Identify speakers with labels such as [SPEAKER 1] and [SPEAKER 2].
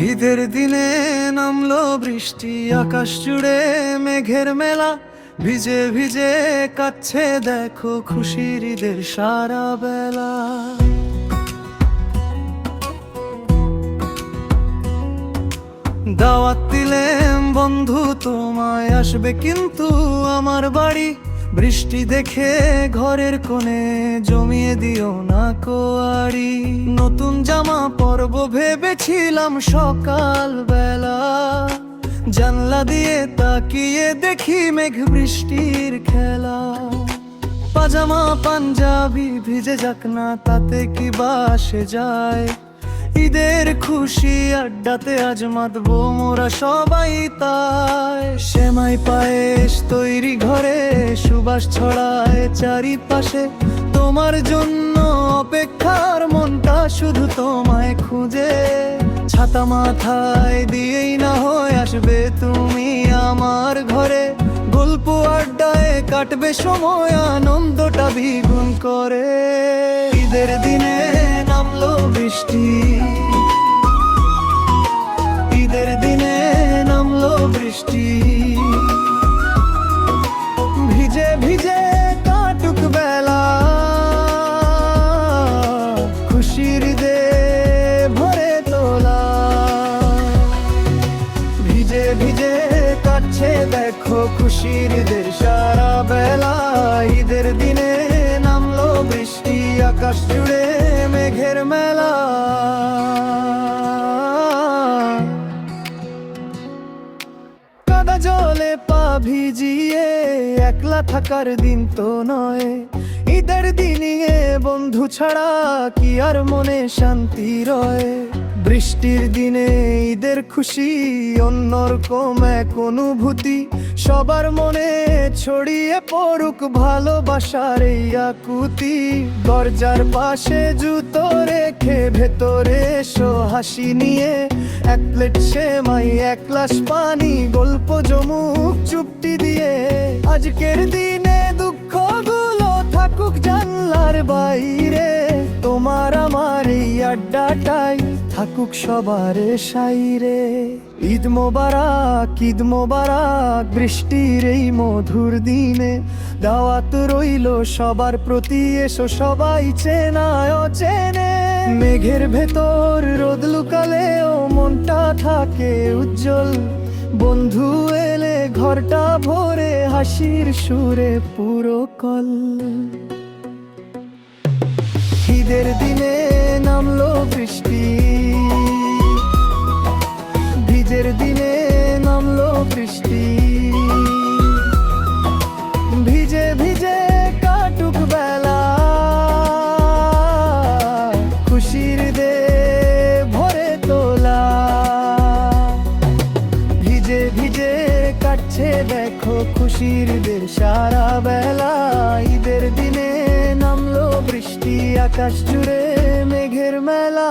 [SPEAKER 1] ঈদের দিনে নামলো বৃষ্টি, আকাশ জুড়ে মেঘের মেলা। ভিজে ভিজে কাচ্ছে দেখো খুশির ঈদের সারা বেলা। দাওয়াত দিলেম বন্ধু তোমায়, আসবে কিন্তু আমার বাড়ি। বৃষ্টি দেখে ঘরের কোণে জমিয়ে দিও না কোয়ারি। নতুন জামা পরব ভেবেছিলাম সকাল বেলা, জানলা দিয়ে তাকিয়ে দেখি মেঘ বৃষ্টির খেলা। পাজামা পাঞ্জাবি ভিজে যাক না, তাতে কি বাসে যায়। ঈদের খুশি আড্ডাতে আজ মাতবো মোরা সবাই তাই। সেমাই পায়েস তৈরি ঘরে, সুবাস ছড়ায় চারিপাশে। তোমার জন্য অপেক্ষার মনটা শুধু তোমায় খুঁজে। ছাতা মাথায় দিয়েই না হয় আসবে তুমি আমার ঘরে। গল্প আড্ডায় কাটবে সময়, আনন্দটা দ্বিগুণ করে। ঈদের দিনে নামলো বৃষ্টি, ঈদের দিনে নামলো বৃষ্টি। ভিজে ভিজে কাটুক বেলা, খুশির ঈদে ভরে তোলা। ভিজে ভিজে কাটছে দেখো খুশির ঈদের সারা বেলা। ঈদের দিনে নামলো বৃষ্টি, আকাশ জুড়ে মেঘের মেলা। কাদা জলে পা ভিজিয়ে একলা থাকার দিন তো নয়। ঈদের দিনে বন্ধু ছাড়া কি আর মনে শান্তি রয়। বৃষ্টির দিনে ঈদের খুশি অন্যরকম এক অনুভূতি। সবার মনে ছড়িয়ে পড়ুক ভালোবাসার এই আকুতি। দরজার পাশে জুতো রেখে ভেতরে এসো হাসি নিয়ে। এক প্লেট সেমাই, এক গ্লাস পানি, গল্প জমুক চুপটি দিয়ে। আজকের দিনে দুঃখগুলো থাকুক জানলার বাইরে। তোমার আমার এই আড্ডাটাই থাকুক সবার সাইরে। ঈদ মোবারক, ঈদ মোবারক, বৃষ্টির এই মধুর দিনে। দাওয়াত রইলো সবার প্রতি, এসো সবাই চেনা অচেনে। মেঘের ভেতর রোদ লুকালেও মনটা থাকে উজ্জ্বল। বন্ধু এলে ঘরটা ভরে হাসির সুরে পুরো কল। ঈদের দিনে নামলো বৃষ্টি, ভিজের দিনে নামলো বৃষ্টি। ভিজে ভিজে কাটুক বেলা, খুশির ঈদে ভরে তোলা। ভিজে ভিজে কাটছে দেখো খুশির ঈদের সারা বেলা। ঈদের দিনে নামলো বৃষ্টি, আকাশ জুড়ে মেঘের মেলা।